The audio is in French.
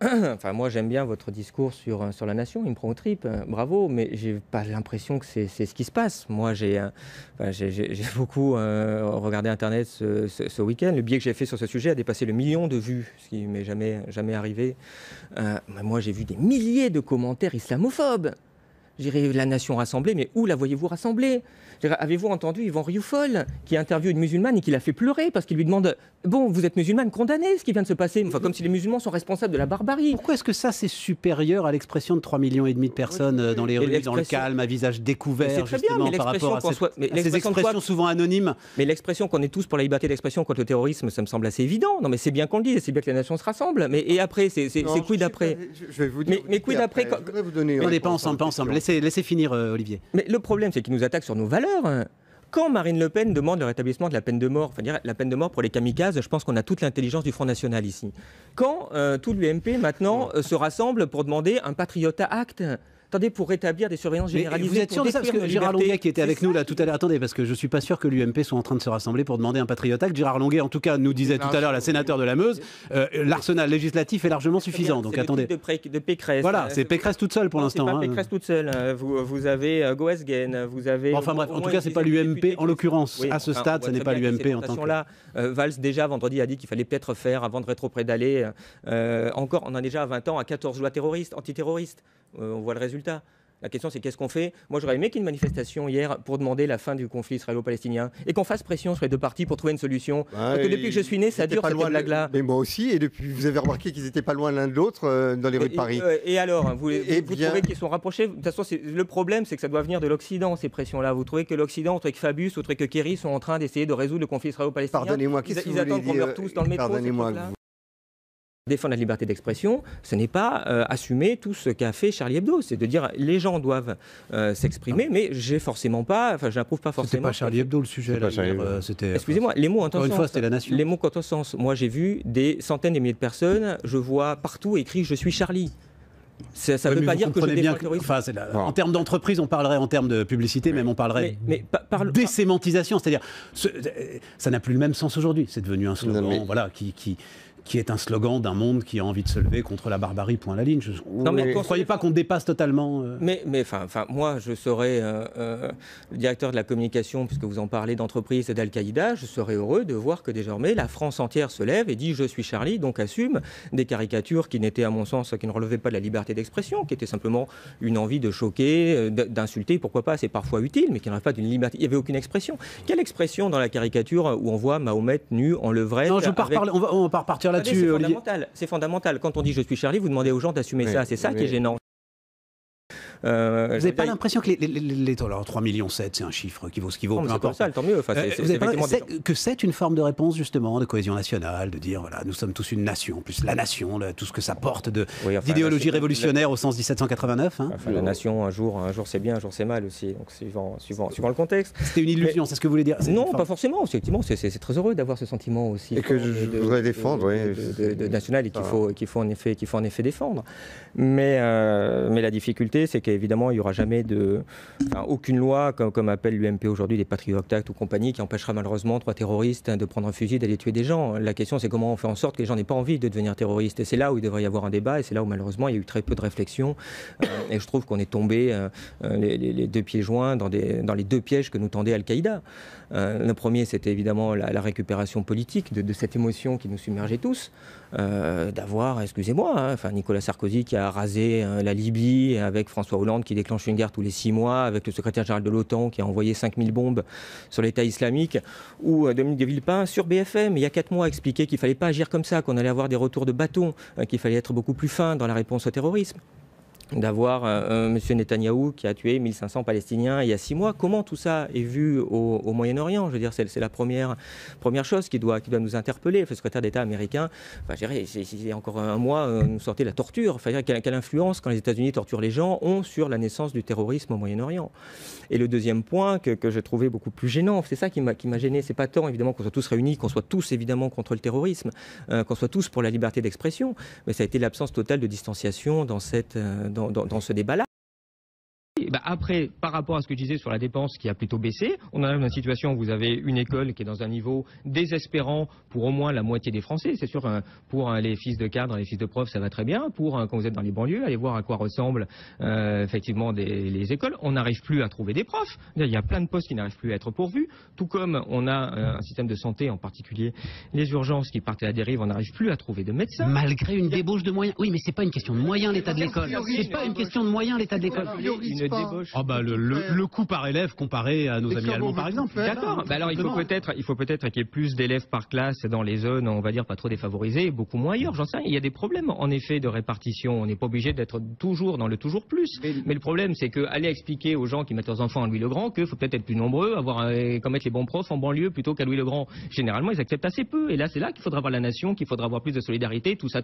Enfin, moi, j'aime bien votre discours sur la nation, il me prend aux tripes, bravo, mais j'ai pas l'impression que c'est ce qui se passe. Moi, j'ai beaucoup regardé Internet ce week-end. Le billet que j'ai fait sur ce sujet a dépassé le 1 000 000 de vues, ce qui m'est jamais arrivé. Moi, j'ai vu des milliers de commentaires islamophobes. Je dirais la nation rassemblée, mais où la voyez-vous rassemblée? Avez-vous entendu Yvan Rioufol qui interviewe une musulmane et qui la fait pleurer parce qu'il lui demande « Bon, vous êtes musulmane, condamnez ce qui vient de se passer ». Enfin, comme si les musulmans sont responsables de la barbarie. Pourquoi est-ce que ça, c'est supérieur à l'expression de 3,5 millions de personnes dans les rues, dans le calme, à visage découvert, justement, par rapport à ces expressions souvent anonymes? Mais l'expression qu'on est tous pour la liberté d'expression contre le terrorisme, ça me semble assez évident. Non, mais c'est bien qu'on le dise, c'est bien que la nation se rassemble. Mais et après, c'est quid après? Je vais vous dire. Mais quid après? On n'est pas ensemble, pas ensemble. Laissez finir, Olivier. Mais le problème, c'est qu'ils nous attaquent sur nos valeurs. Quand Marine Le Pen demande le rétablissement de la peine de mort, enfin la peine de mort pour les kamikazes, je pense qu'on a toute l'intelligence du Front National ici. Quand tout l'UMP maintenant se rassemble pour demander un Patriot Act, attendez, pour rétablir des surveillances généralisées. Vous êtes sûr de ça? Parce que Gérard Longuet qui était avec nous là tout à l'heure, attendez, parce que je suis pas sûr que l'UMP soit en train de se rassembler pour demander un Patriot Act. Gérard Longuet, en tout cas, nous disait tout à l'heure, la sénateur de la Meuse, l'arsenal législatif est largement suffisant. Donc attendez. De Pécresse. Voilà, c'est Pécresse toute seule pour l'instant. C'est pas Pécresse toute seule. Vous avez Goesgen, vous avez. Enfin bref, en tout cas, c'est pas l'UMP en l'occurrence. À ce stade, ce n'est pas l'UMP en tant que. Là, Valls déjà vendredi a dit qu'il fallait peut-être faire avant de rétropédaler. Encore, on en est déjà à 20 ans à 14 lois terroristes, antiterroristes. On voit le résultat. La question, c'est qu'est-ce qu'on fait? Moi, j'aurais aimé qu'il y ait une manifestation hier pour demander la fin du conflit israélo-palestinien et qu'on fasse pression sur les deux parties pour trouver une solution. Parce que depuis que je suis né, ça dure cette blague-là. Mais moi aussi, et depuis, vous avez remarqué qu'ils n'étaient pas loin l'un de l'autre dans les rues de Paris. Et alors, vous trouvez qu'ils sont rapprochés? De toute façon, le problème, c'est que ça doit venir de l'Occident, ces pressions-là. Vous trouvez que l'Occident, vous trouvez que Fabius, vous trouvez que Kerry sont en train d'essayer de résoudre le conflit israélo-palestinien? Pardonnez-moi, qu'est-ce que vous Ils attendent qu'on voulez meure dire? tous dans le métro. Pardonnez-moi. Défendre la liberté d'expression, ce n'est pas assumer tout ce qu'a fait Charlie Hebdo. C'est de dire les gens doivent s'exprimer, mais j'approuve pas forcément. C'était pas Charlie Hebdo le sujet. Excusez-moi, les mots ont un sens. Une fois, c'était la nation. Les mots ont un sens. Moi, j'ai vu des centaines de milliers de personnes. Je vois partout écrit "Je suis Charlie". Ça ne veut pas dire que je défends le terrorisme. En termes d'entreprise, on parlerait, en termes de publicité, même on parlerait désémantisation. C'est-à-dire, ça n'a plus le même sens aujourd'hui. C'est devenu un slogan, voilà, qui est un slogan d'un monde qui a envie de se lever contre la barbarie, point à la ligne. Vous ne croyez pas qu'on dépasse totalement Mais moi, je serais le directeur de la communication, puisque vous en parlez d'entreprise et d'Al-Qaïda, je serais heureux de voir que désormais la France entière se lève et dit "Je suis Charlie", donc assume des caricatures qui n'étaient, à mon sens, qui ne relevaient pas de la liberté d'expression, qui étaient simplement une envie de choquer, d'insulter, pourquoi pas, c'est parfois utile, mais qui n'aurait pas d'une liberté. Il n'y avait aucune expression. Quelle expression dans la caricature où on voit Mahomet nu en levrette? Non, on va pas repartir là-dessus. C'est fondamental. Quand on dit "Je suis Charlie", vous demandez aux gens d'assumer ça. C'est ça qui est gênant. Vous n'avez pas l'impression que les 3,7 millions, c'est un chiffre qui vaut ce qu'il vaut, peu importe. Tant mieux. Enfin, vous n'avez pas que c'est une forme de réponse, justement, de cohésion nationale, de dire, voilà, nous sommes tous une nation, en plus la nation, tout ce que ça porte d'idéologie révolutionnaire au sens 1789. Hein. Enfin, la nation, un jour c'est bien, un jour c'est mal aussi, donc suivant le contexte. C'était une illusion, c'est ce que vous voulez dire? Non, pas forcément. Effectivement, c'est très heureux d'avoir ce sentiment aussi. Et que je voudrais défendre, de national et qu'il faut en effet défendre. Mais la difficulté, c'est qu'évidemment, il n'y aura jamais aucune loi, comme appelle l'UMP aujourd'hui, des Patriot Act ou compagnie, qui empêchera malheureusement 3 terroristes de prendre un fusil et d'aller tuer des gens. La question, c'est comment on fait en sorte que les gens n'aient pas envie de devenir terroristes. Et c'est là où il devrait y avoir un débat, et c'est là où malheureusement il y a eu très peu de réflexion. Et je trouve qu'on est tombé les deux pieds joints dans les deux pièges que nous tendait Al-Qaïda. Le premier, c'était évidemment la récupération politique de cette émotion qui nous submergeait tous. D'avoir, excusez-moi, Nicolas Sarkozy qui a rasé la Libye, avec François Hollande qui déclenche une guerre tous les 6 mois, avec le secrétaire général de l'OTAN qui a envoyé 5000 bombes sur l'État islamique, ou Dominique de Villepin sur BFM, il y a 4 mois, expliquait qu'il ne fallait pas agir comme ça, qu'on allait avoir des retours de bâton, qu'il fallait être beaucoup plus fin dans la réponse au terrorisme. D'avoir M. Netanyahou qui a tué 1500 Palestiniens il y a 6 mois. Comment tout ça est vu au Moyen-Orient? Je veux dire, c'est la première chose qui doit nous interpeller. Le secrétaire d'État américain, il y a encore un mois, nous sortait la torture. Quelle influence, quand les États-Unis torturent les gens, ont sur la naissance du terrorisme au Moyen-Orient? Et le deuxième point que je trouvais beaucoup plus gênant, c'est ça qui m'a gêné. C'est pas tant, évidemment, qu'on soit tous réunis, qu'on soit tous, évidemment, contre le terrorisme, qu'on soit tous pour la liberté d'expression, mais ça a été l'absence totale de distanciation dans ce débat-là. Après, par rapport à ce que je disais sur la dépense qui a plutôt baissé, on a une situation où vous avez une école qui est dans un niveau désespérant pour au moins la moitié des Français. C'est sûr, pour les fils de cadres, les fils de profs, ça va très bien. Quand vous êtes dans les banlieues, allez voir à quoi ressemblent effectivement les écoles. On n'arrive plus à trouver des profs. Il y a plein de postes qui n'arrivent plus à être pourvus. Tout comme on a un système de santé, en particulier les urgences qui partent à la dérive, on n'arrive plus à trouver de médecins. Malgré une débauche de moyens. Oui, mais c'est pas une question de moyens, l'état de l'école. C'est pas une question de moyens, l'état de l'école. Une débauche. Le coût par élève comparé à nos amis allemands, par exemple. D'accord. Alors il faut peut-être qu'il y ait plus d'élèves par classe dans les zones, on va dire, pas trop défavorisées, et beaucoup moins ailleurs. J'en sais rien. Il y a des problèmes, en effet, de répartition. On n'est pas obligé d'être toujours dans le toujours plus. Mais le problème, c'est qu'aller expliquer aux gens qui mettent leurs enfants à Louis-le-Grand qu'il faut peut-être être plus nombreux, qu'on mette les bons profs en banlieue plutôt qu'à Louis-le-Grand. Généralement, ils acceptent assez peu. Et là, c'est là qu'il faudra voir la nation, qu'il faudra avoir plus de solidarité, tout ça.